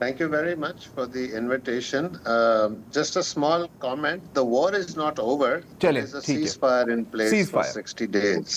Thank you very much for the invitation. Just a small comment. The war is not over. There is a ceasefire in place for 60 days.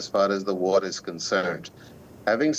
as far as the war is concerned. Having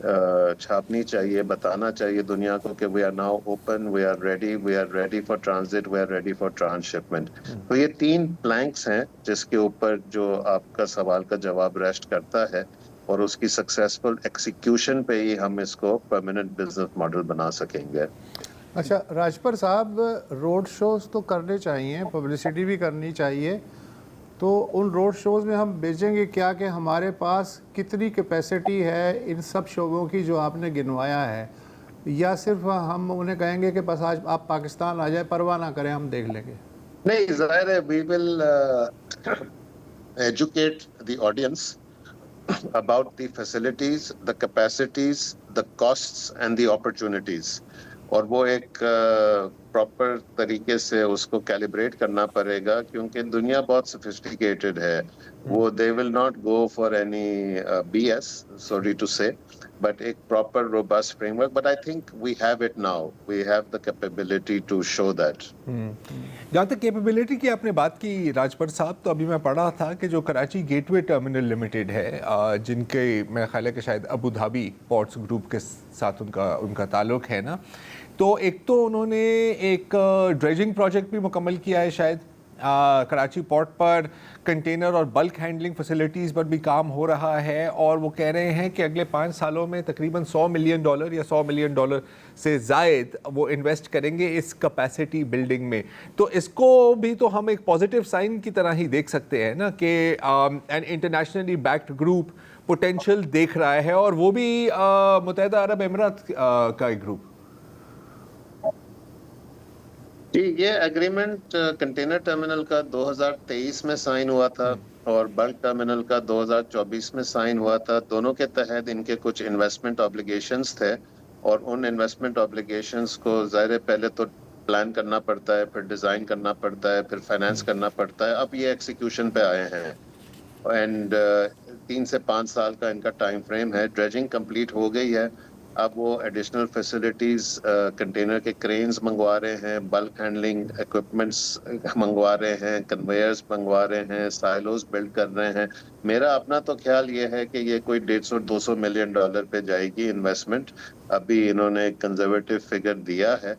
چھاپنی چاہیے, بتانا چاہیے دنیا کو کہ we are now open, we are ready for transit, we are ready for transshipment. تو یہ 3 Planck's ہیں جس کے اوپر جو آپ کا سوال کا جواب ریسٹ کرتا ہے, اور اس کی سکسیسفل ایکسیکیوشن پہ ہی ہم اس کو پرماننٹ بزنس ماڈل بنا سکیں گے. اچھا راجپر صاحب, روڈ شوز تو کرنے چاہیے, پبلسٹی بھی کرنی چاہیے, تو ان روڈ شوز میں ہم بیچیں گے کیا کہ ہمارے پاس کتنی کیپیسٹی ہے ان سب شعبوں کی جو آپ نے گنوایا ہے, یا صرف ہم انہیں کہیں گے کہ بس آج آپ پاکستان آ جائے, پرواہ نہ کریں, ہم دیکھ لیں گے؟ نہیں, ظاہر ہے we will educate the audience about the facilities, the capacities, the costs and the opportunities. اور وہ ایک پراپر طریقے سے اس کو کیلیبریٹ کرنا پڑے گا, کیونکہ دنیا بہت سفسٹیکیٹڈ ہے. وہ they will not go for any B S, sorry to say, but ایک proper robust framework. But I think we have it now, we have the capability to show that. جہاں تک capability کی آپ نے بات کی راجپر صاحب, تو ابھی میں پڑھ رہا تھا کہ جو کراچی گیٹ وے ٹرمینل لمیٹڈ ہے, جن کے میرا خیال ہے کہ شاید ابو دھابی پورٹس گروپ کے ساتھ ان کا تعلق ہے نا, تو ایک تو انہوں نے ایک ڈریجنگ پروجیکٹ بھی مکمل کیا ہے شاید کراچی پورٹ پر, کنٹینر اور بلک ہینڈلنگ فیسلٹیز پر بھی کام ہو رہا ہے, اور وہ کہہ رہے ہیں کہ اگلے 5 سالوں میں تقریباً $100 ملین یا $100 ملین سے زائد وہ انویسٹ کریں گے اس کیپیسٹی بلڈنگ میں. تو اس کو بھی تو ہم ایک پازیٹیو سائن کی طرح ہی دیکھ سکتے ہیں نا کہ an internationally backed group potential دیکھ رہا ہے, اور وہ بھی متحدہ عرب امارات کا ایک گروپ. جی, یہ ایگریمنٹ کنٹینر ٹرمینل کا 2023 میں سائن ہوا تھا, اور بلک ٹرمینل کا 2024 میں سائن ہوا تھا. دونوں کے تحت ان کے کچھ انویسٹمنٹ آبلیگیشنز تھے, اور ان انویسٹمنٹ آبلیگیشنز کو ظاہر پہلے تو پلان کرنا پڑتا ہے, پھر ڈیزائن کرنا پڑتا ہے, پھر فائنانس کرنا پڑتا ہے. اب یہ ایکسیکیوشن پہ آئے ہیں, اینڈ 3 سے 5 سال کا ان کا ٹائم فریم ہے. ڈریجنگ کمپلیٹ ہو گئی ہے, اب وہ ایڈیشنل فیسلٹیز, کنٹینر کے کرینز منگوا رہے ہیں, بلک ہینڈلنگ ایکوپمنٹس منگوا رہے ہیں, کنویئرز منگوا رہے ہیں, سائلوز بلڈ کر رہے ہیں. میرا اپنا تو خیال یہ ہے کہ یہ کوئی $150-200 ملین پہ جائے گی انویسٹمنٹ. ابھی انہوں نے ایک کنزرویٹو فگر دیا ہے.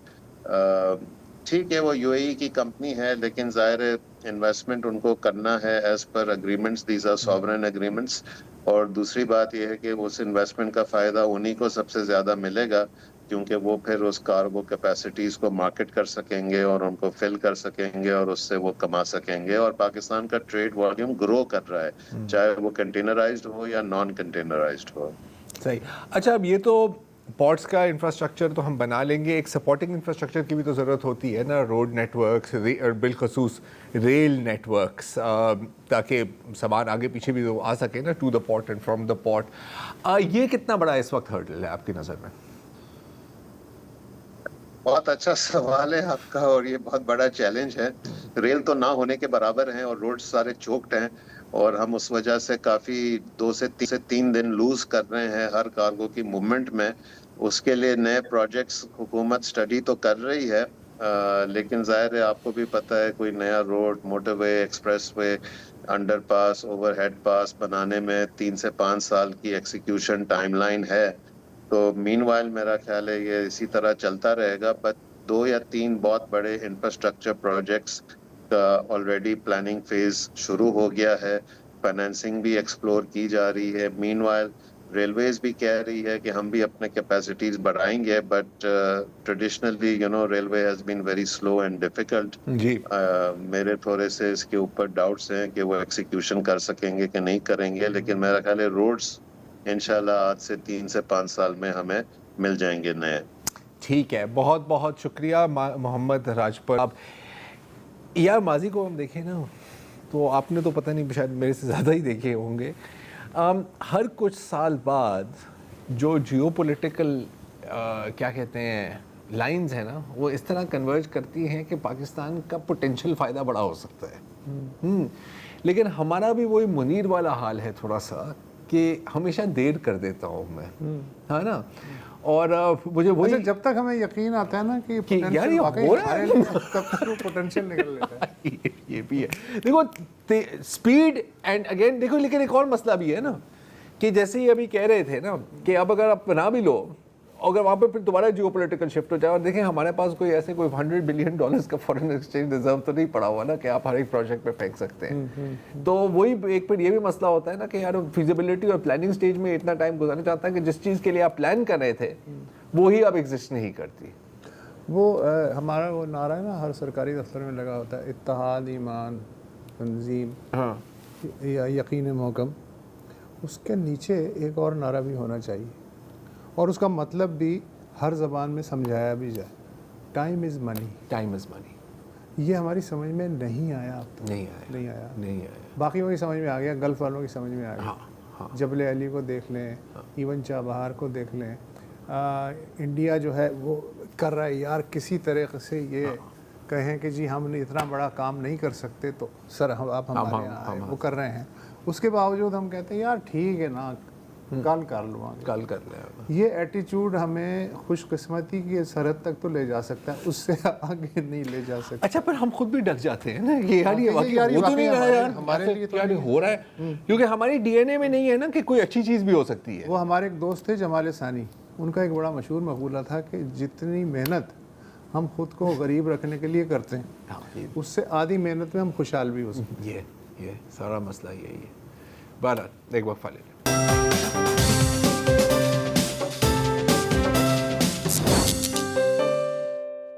ٹھیک ہے, وہ یو اے ای کی کمپنی ہے, لیکن ظاہر انویسٹمنٹ ان کو کرنا ہے as per agreements, these are sovereign agreements. اور دوسری بات یہ ہے کہ اس انویسٹمنٹ کا فائدہ انہی کو سب سے زیادہ ملے گا, کیونکہ وہ پھر اس کارگو کیپیسٹیز کو مارکیٹ کر سکیں گے اور ان کو فل کر سکیں گے, اور اس سے وہ کما سکیں گے. اور پاکستان کا ٹریڈ والیوم گرو کر رہا ہے, چاہے وہ کنٹینرائزڈ ہو یا نان کنٹینرائزڈ ہو. صحیح. اچھا, اب یہ تو پورٹس کا انفراسٹرکچر تو ہم بنا لیں گے, ایک سپورٹنگ انفراسٹرکچر کی بھی تو ضرورت ہوتی ہے نا, روڈ نیٹ ورکس, بالخصوص ریل نیٹ ورکس, تاکہ سامان آگے پیچھے بھی آ سکے نا, to the port and from the port. یہ کتنا بڑا اس وقت ہرڈل ہے آپ کی نظر میں؟ بہت اچھا سوال ہے آپ کا, اور یہ بہت بڑا چیلنج ہے. ریل تو نہ ہونے کے برابر ہیں, اور روڈ سارے چوکڈ ہیں, اور ہم اس وجہ سے کافی 2 سے 3 دن لوز کر رہے ہیں ہر کارگو کی موومنٹ میں. اس کے لیے نئے پروجیکٹس حکومت سٹڈی تو کر رہی ہے, لیکن ظاہر ہے آپ کو بھی پتہ ہے کوئی نیا روڈ, موٹر وے, ایکسپریس وے, انڈر پاس, اوور ہیڈ پاس بنانے میں 3 سے 5 سال کی ایکسیکیوشن ٹائم لائن ہے. تو مین وائل میرا خیال ہے یہ اسی طرح چلتا رہے گا. بٹ 2 یا 3 بہت بڑے انفراسٹرکچر پروجیکٹس کا آلریڈی پلاننگ فیز شروع ہو گیا ہے, فائنینسنگ بھی ایکسپلور کی جا رہی ہے. مین وائل ریلویز بھی کہہ رہی ہے کہ ہم بھی اپنے کیپیسٹیز بڑھائیں گے, but traditionally railway has been very slow and difficult. جی, میرے تھوڑے سے اس کے اوپر ڈاؤٹس ہیں کہ وہ ایکسیکیوشن کر سکیں گے کہ نہیں کریں گے, لیکن میرا خیال ہے روڈز انشاءاللہ آج سے 3 سے 5 سال میں ہمیں مل جائیں گے نئے. ٹھیک ہے, بہت بہت شکریہ محمد راجپر. اب یار ماضی کو ہم دیکھیں نا, تو آپ نے تو پتہ نہیں شاید میرے سے زیادہ ہی دیکھے ہوں گے, ہر کچھ سال بعد جو جیو پولیٹیکل کیا کہتے ہیں لائنز ہیں نا, وہ اس طرح کنورج کرتی ہیں کہ پاکستان کا پوٹینشیل فائدہ بڑا ہو سکتا ہے. لیکن ہمارا بھی وہی منیر والا حال ہے تھوڑا سا, کہ ہمیشہ دیر کر دیتا ہوں میں, ہے نا. اور مجھے وہی جب تک ہمیں یقین آتا ہے نا کہ یار یہ ہو رہا ہے, تب تک وہ پوٹینشیل نکل لیتا ہے. یہ بھی ہے. دیکھو اسپیڈ اینڈ اگین دیکھو, لیکن ایک اور مسئلہ بھی ہے نا کہ جیسے ہی ابھی کہہ رہے تھے نا کہ اب اگر آپ بنا بھی لو، اگر وہاں پہ پھر دوبارہ جیو پولیٹیکل شفٹ ہو جائے، اور دیکھیں ہمارے پاس کوئی ایسے کوئی $100 بلین کا فارن ایکسچینج ریزرو تو نہیں پڑا ہوا نا کہ آپ ہر ایک پروجیکٹ پہ پھینک سکتے ہیں. تو وہی ایک پھر یہ بھی مسئلہ ہوتا ہے نا کہ یار فیزیبلٹی اور پلاننگ سٹیج میں اتنا ٹائم گزارنا چاہتا ہے کہ جس چیز کے لیے آپ پلان کر رہے تھے وہی اب ایگزسٹ نہیں کرتی. وہ ہمارا وہ نعرہ ہے نا ہر سرکاری دفتر میں لگا ہوتا ہے، اتحاد، ایمان، تنظیم یا یقین محکم. اس کے نیچے ایک اور نعرہ بھی ہونا چاہیے، اور اس کا مطلب بھی ہر زبان میں سمجھایا بھی جائے. Time is money. Time is money. یہ ہماری سمجھ میں نہیں آیا اب تک. نہیں آیا. باقیوں کی سمجھ میں آ گیا، گلف والوں کی سمجھ میں آ گیا. جبل علی کو دیکھ لیں، ایون چابہار کو دیکھ لیں. انڈیا جو ہے وہ کر رہا ہے یار کسی طریقے سے یہ کہیں کہ جی ہم اتنا بڑا کام نہیں کر سکتے تو سر آپ ہمارے یہاں آئے، وہ کر رہے ہیں. اس کے باوجود ہم کہتے ہیں یار ٹھیک ہے نا، کل کر لوں گا، کل کر لیں. یہ ایٹیچیوڈ ہمیں خوش قسمتی کی سرحد تک تو لے جا سکتا ہے، اس سے آگے نہیں لے جا سکتا. اچھا پر ہم خود بھی ڈر جاتے ہیں نا کہ یار یہ واقعی ہو تو نہیں رہا ہے، ہمارے لیے تو ہو رہا ہے، کیونکہ ہماری ڈی این اے میں نہیں ہے نا کہ کوئی اچھی چیز بھی ہو سکتی ہے. وہ ہمارے ایک دوست تھے جمال ثانی، ان کا ایک بڑا مشہور مقولہ تھا کہ جتنی محنت ہم خود کو غریب رکھنے کے لیے کرتے ہیں اس سے آدھی محنت میں ہم خوشحال بھی ہو سکتے ہیں. یہ سارا مسئلہ یہی ہے. بہرحال ایک وقفہ لے لیں.